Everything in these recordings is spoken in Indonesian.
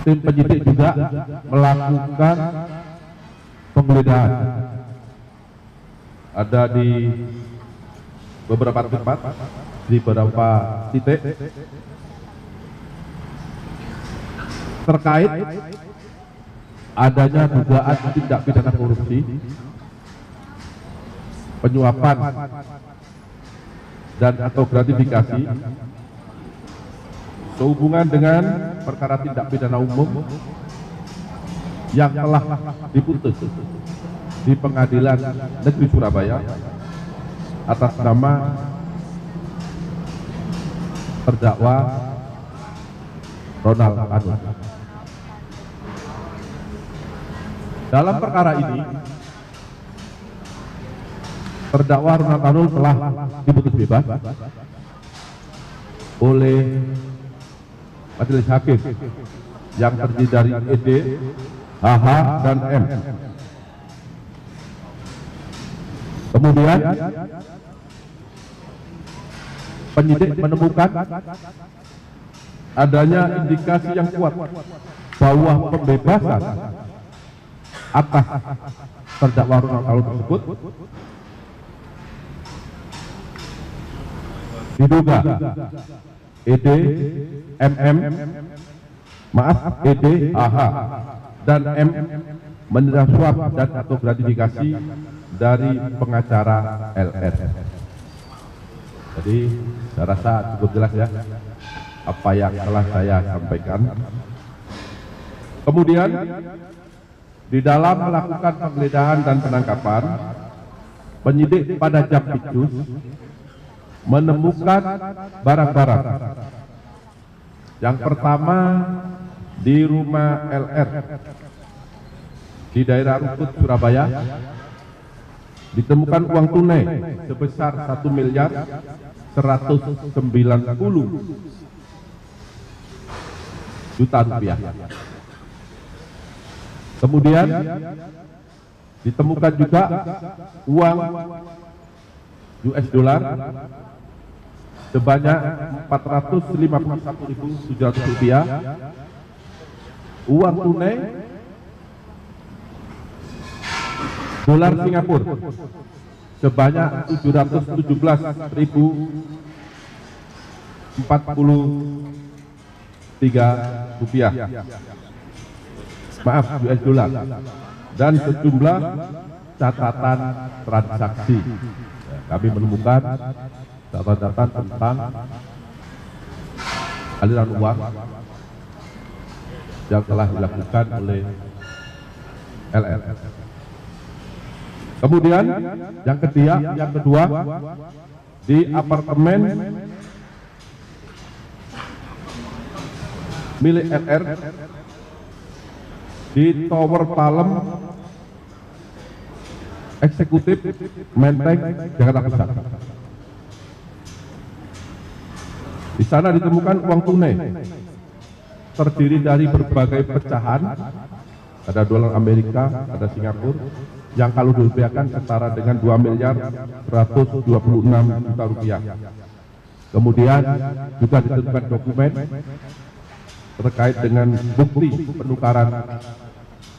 tim penyidik juga melakukan penggeledahan. Ada di beberapa tempat, di beberapa titik terkait adanya dugaan tindak pidana korupsi, penyuapan dan atau gratifikasi sehubungan dengan perkara tindak pidana umum yang telah diputus di Pengadilan Negeri Surabaya atas nama terdakwa Ronald Anus. Dalam perkara ini, terdakwa Ronald Anus telah diputus bebas oleh majelis hakim yang terdiri dari ED, HH, dan M. Kemudian penyidik menemukan adanya indikasi yang kuat bahwa pembebasan atas terdakwa Ronald Anus tersebut diduga ED, MM, ED, AH, dan M menerima suap dan atau gratifikasi dari pengacara LR. Jadi saya rasa cukup jelas ya apa yang telah saya sampaikan. Kemudian di dalam melakukan penggeledahan dan penangkapan, penyidik pada Jampitsus menemukan barang-barang. Yang pertama di rumah LR di daerah Rungkut, Surabaya, ditemukan uang tunai sebesar 1.190 juta rupiah. Kemudian ditemukan juga uang US dollar sebanyak 451.700 rupiah, uang tunai dolar Singapura sebanyak 717.043 rupiah, maaf US dollar, dan sejumlah catatan transaksi. Kami menemukan catatan tentang aliran uang yang telah dilakukan oleh LR. Kemudian yang kedua di apartemen milik LR di Tower Palem Eksekutif Menteng, Jakarta Pusat. Di sana ditemukan uang tunai terdiri dari berbagai pecahan, ada dolar Amerika, ada Singapura, yang kalau dirupiahkan setara dengan 2.126 juta rupiah. Kemudian juga ditemukan dokumen terkait dengan bukti penukaran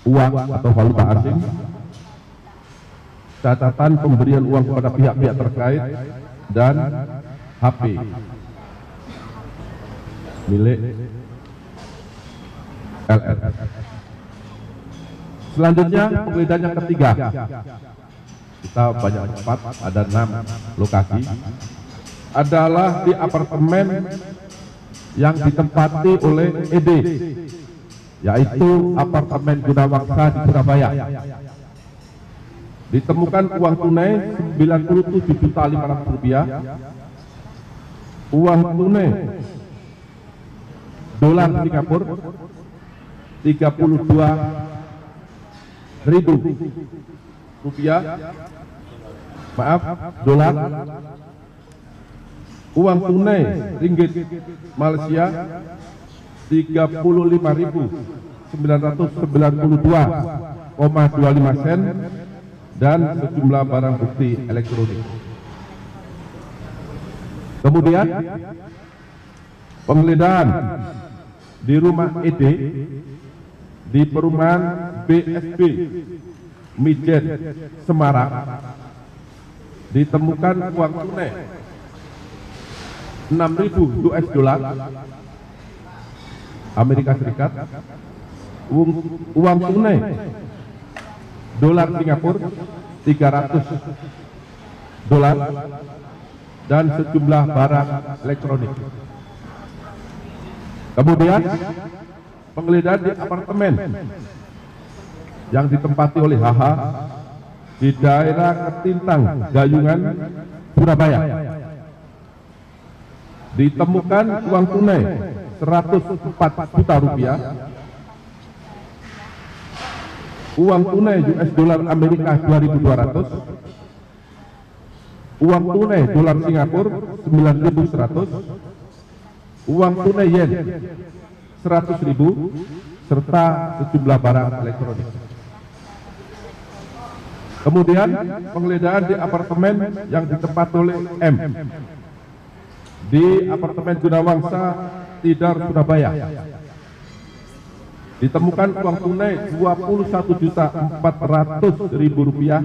uang atau valuta asing, catatan pemberian uang kepada pihak-pihak terkait, dan HP milik LR. Selanjutnya penggeledahan yang ketiga, kita banyak tempat, ada 6 lokasi, adalah di apartemen yang ditempati oleh ED, yaitu apartemen Gunawangsa di Surabaya. Ditemukan uang tunai 97.500 rupiah, uang tunai dolar Singapura 32.000 rupiah, maaf dolar, uang tunai ringgit Malaysia 35.992,25 sen, dan sejumlah barang bukti elektronik. Kemudian penggeledahan di rumah ED di perumahan BSB Mijen Semarang ditemukan uang tunai 6.000 US dollar Amerika Serikat, uang tunai dolar Singapura 300 dolar, dan sejumlah barang elektronik. Kemudian penggeledahan di apartemen yang ditempati oleh HH di daerah Ketintang, Gayungan, Surabaya. Ditemukan uang tunai 104 juta rupiah, uang tunai US dollar Amerika 2.200, uang tunai dolar Singapura 9.100, uang tunai yen 100.000, serta sejumlah barang elektronik. Kemudian penggeledahan di apartemen yang ditempati oleh M di apartemen Gunawangsa, Tidar, Surabaya. Ditemukan uang tunai 21.400.000 rupiah,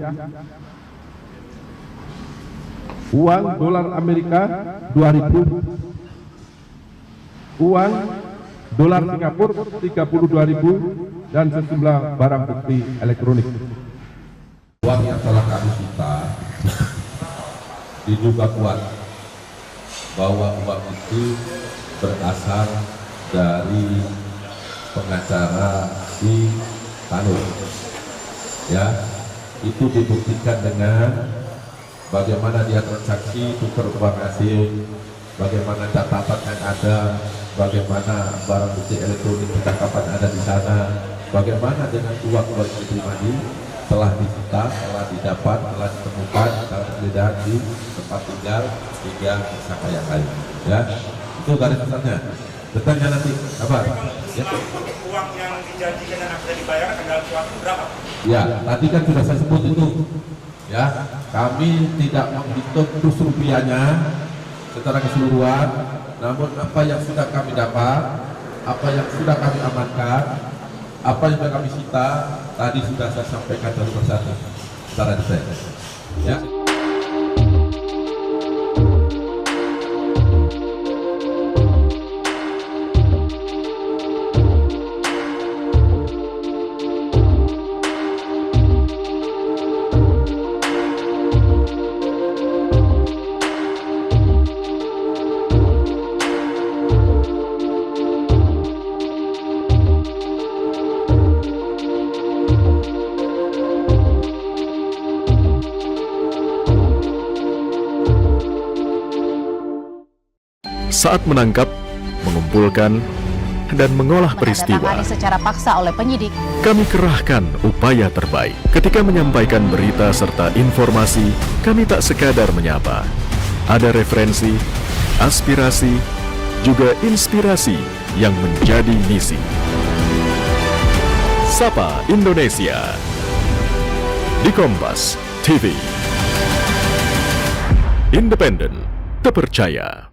uang dolar Amerika 2.000, uang dolar Singapura 32.000, dan sejumlah barang bukti elektronik. Uang yang telah kami sita diduga kuat bahwa uang itu berasal dari pengacara si Tanu. Ya, itu dibuktikan dengan bagaimana dia transaksi tukar uang asing, bagaimana catatan yang ada, bagaimana barang bukti elektronik percakapan ada di sana, bagaimana dengan uang pribadi telah disita, telah didapat, telah ditemukan dalam penggeledahan di tempat tinggal 3 tersangka yang lain. Ya, itu garis besarnya. Detailnya nanti apa? Ya. Uang yang dijanjikan dan akan dibayarkan adalah uang berapa? Ya, tadi kan sudah saya sebut itu. Ya, kami tidak menghitung kurs rupiahnya secara keseluruhan, namun apa yang sudah kami dapat, apa yang sudah kami amankan, apa yang sudah kami sita, tadi sudah saya sampaikan satu persatu secara detail. Ya. Saat menangkap, mengumpulkan, dan mengolah peristiwa, menandatangani secara paksa oleh penyidik, kami kerahkan upaya terbaik. Ketika menyampaikan berita serta informasi, kami tak sekadar menyapa. Ada referensi, aspirasi, juga inspirasi yang menjadi misi. Sapa Indonesia di Kompas TV. Independen, terpercaya.